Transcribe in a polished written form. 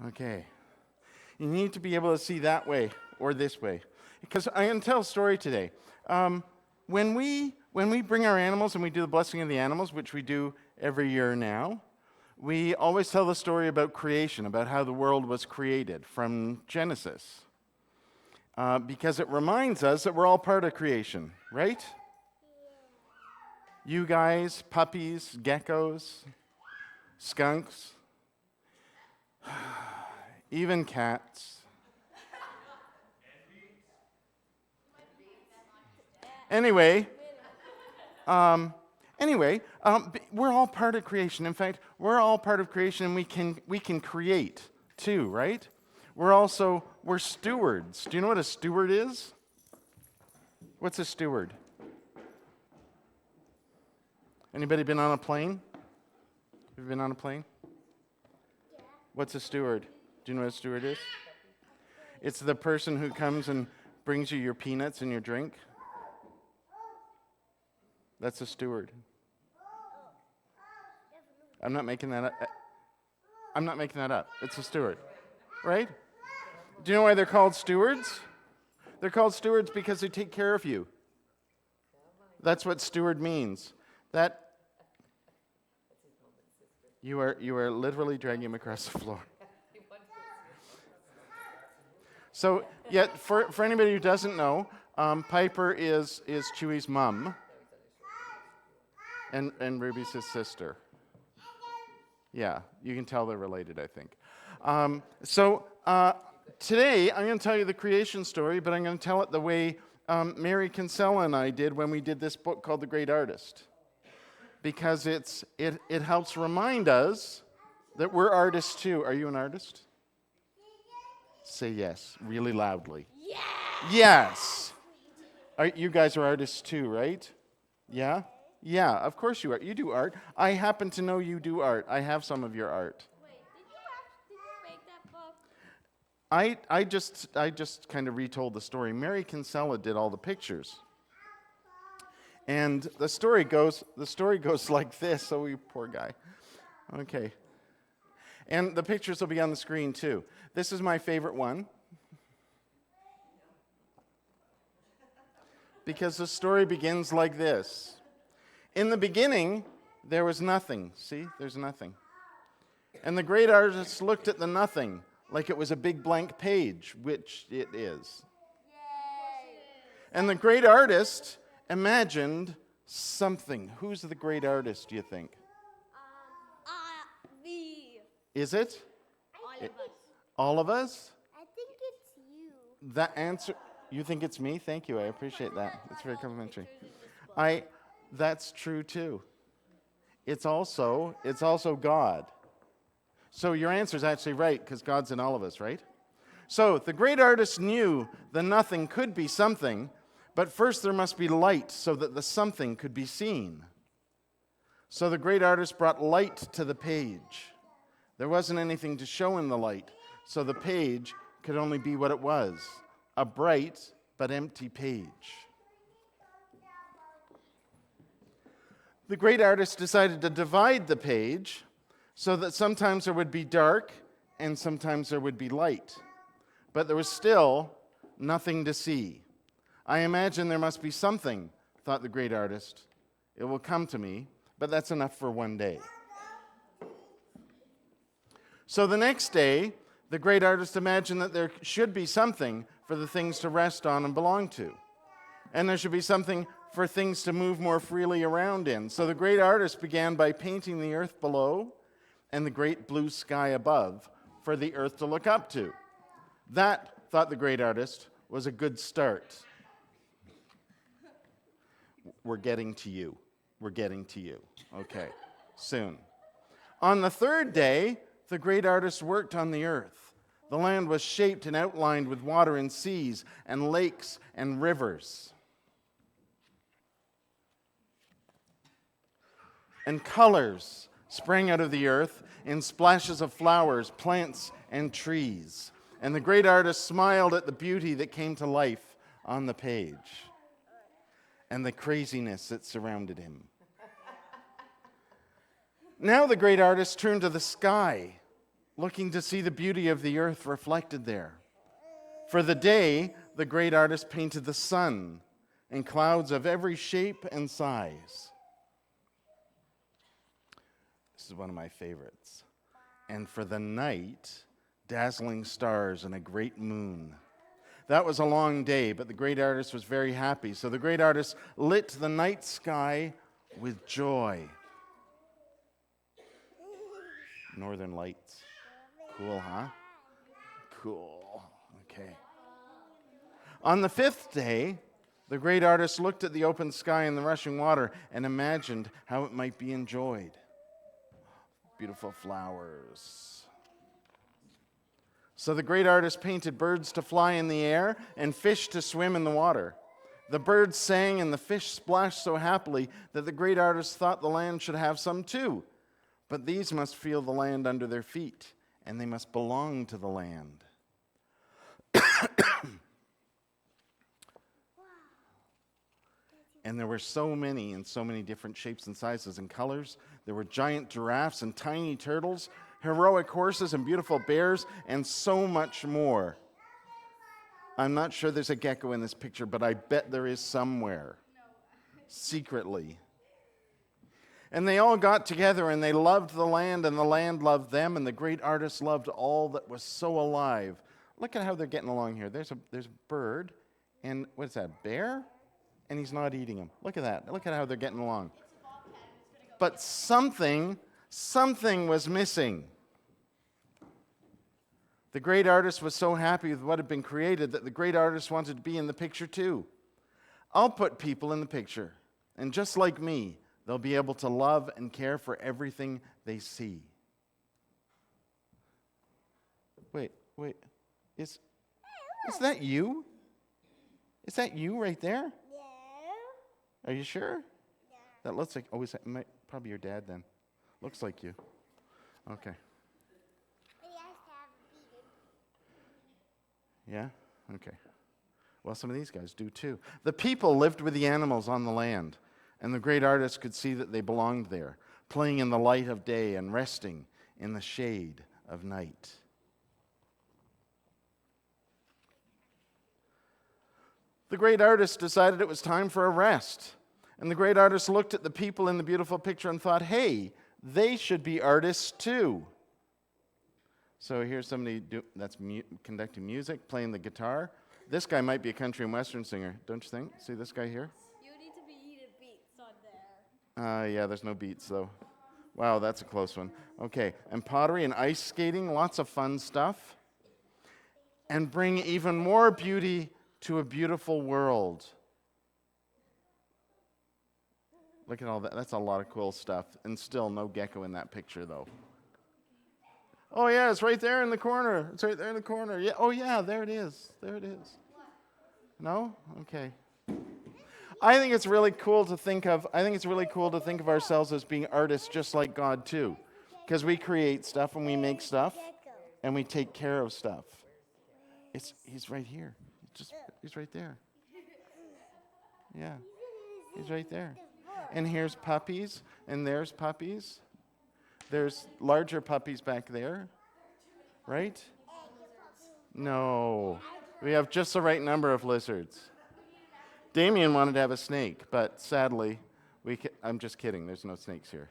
Okay. You need to be able to see that way or this way. Because I'm going to tell a story today. When we bring our animals and we do the blessing of the animals, which we do every year now, we always tell the story about creation, about how the world was created from Genesis. Because it reminds us that we're all part of creation, right? You guys, puppies, geckos, skunks, even cats. Anyway, we're all part of creation. In fact, we're all part of creation, and we can create too, right? We're stewards. Do you know what a steward is? What's a steward? Anybody been on a plane? Have you been on a plane? Yeah. What's a steward? Do you know what a steward is? It's the person who comes and brings you your peanuts and your drink. That's a steward. I'm not making that up. It's a steward, right? Do you know why they're called stewards? They're called stewards because they take care of you. That's what steward means. That you are literally dragging him across the floor. So, yet for anybody who doesn't know, Piper is Chewy's mom. And Ruby's his sister. Yeah, you can tell they're related, I think. Today, I'm going to tell you the creation story, but I'm going to tell it the way Mary Kinsella and I did when we did this book called The Great Artist. Because it helps remind us that we're artists too. Are you an artist? Say yes, really loudly. Yeah! Yes! You guys are artists too, right? Yeah? Yeah, of course you are. You do art. I happen to know you do art. I have some of your art. Wait, did you make that book? I just kind of retold the story. Mary Kinsella did all the pictures. And the story goes like this. Oh, you poor guy. Okay. And the pictures will be on the screen too. This is my favorite one. Because the story begins like this. In the beginning, there was nothing. See, there's nothing. And the great artist looked at the nothing like it was a big blank page, which it is. Yay. And the great artist imagined something. Who's the great artist, do you think? Me. Is it? All of us. All of us? I think it's you. That answer, you think it's me? Thank you, I appreciate that. It's very complimentary. That's true too. It's also God. So your answer is actually right, because God's in all of us, right? So the great artist knew the nothing could be something, but first there must be light so that the something could be seen. So the great artist brought light to the page. There wasn't anything to show in the light, so the page could only be what it was, a bright but empty page. The great artist decided to divide the page so that sometimes there would be dark and sometimes there would be light. But there was still nothing to see. I imagine there must be something, thought the great artist. It will come to me, but that's enough for one day. So the next day, the great artist imagined that there should be something for the things to rest on and belong to. And there should be something for things to move more freely around in. So the great artist began by painting the earth below and the great blue sky above for the earth to look up to. That, thought the great artist, was a good start. We're getting to you. We're getting to you. Okay, soon. On the third day, the great artist worked on the earth. The land was shaped and outlined with water and seas and lakes and rivers. And colors sprang out of the earth in splashes of flowers, plants, and trees. And the great artist smiled at the beauty that came to life on the page and the craziness that surrounded him. Now the great artist turned to the sky looking to see the beauty of the earth reflected there. For the day, the great artist painted the sun and clouds of every shape and size. This is one of my favorites. And for the night, dazzling stars and a great moon. That was a long day, but the great artist was very happy. So the great artist lit the night sky with joy. Northern Lights. Cool, huh? Cool. Okay. On the 5th day, the great artist looked at the open sky and the rushing water and imagined how it might be enjoyed. Beautiful flowers. So the great artist painted birds to fly in the air and fish to swim in the water. The birds sang and the fish splashed so happily that the great artist thought the land should have some too. But these must feel the land under their feet, and they must belong to the land. And there were so many and so many different shapes and sizes and colors. There were giant giraffes and tiny turtles, heroic horses and beautiful bears, and so much more. I'm not sure there's a gecko in this picture, but I bet there is somewhere, secretly. And they all got together and they loved the land and the land loved them, and the great artist loved all that was so alive. Look at how they're getting along here. There's a bird, and what's that, bear? And he's not eating them. Look at that. Look at how they're getting along. But something was missing. The great artist was so happy with what had been created that the great artist wanted to be in the picture too. I'll put people in the picture, and just like me, they'll be able to love and care for everything they see. Wait. Is that you? Is that you right there? Are you sure? Yeah. That looks like, is that probably your dad then. Looks like you. Okay. Yeah? Okay. Well, some of these guys do too. The people lived with the animals on the land, and the great artist could see that they belonged there, playing in the light of day and resting in the shade of night. The great artist decided it was time for a rest. And the great artist looked at the people in the beautiful picture and thought, hey, they should be artists too. So here's somebody that's conducting music, playing the guitar. This guy might be a country and western singer, don't you think? See this guy here? You need to be eating beats on there. Yeah, there's no beats though. Wow, that's a close one. Okay, and pottery and ice skating, lots of fun stuff. And bring even more beauty to a beautiful world. Look at all that. That's a lot of cool stuff. And still no gecko in that picture, though. Oh, yeah, it's right there in the corner. It's right there in the corner. Yeah. Oh, yeah, there it is. There it is. No? Okay. I think it's really cool to think of ourselves as being artists just like God, too. Because we create stuff and we make stuff and we take care of stuff. He's right here. He's right there. Yeah, he's right there. And here's puppies, and there's puppies. There's larger puppies back there, right? No, we have just the right number of lizards. Damien wanted to have a snake, but sadly, I'm just kidding. There's no snakes here.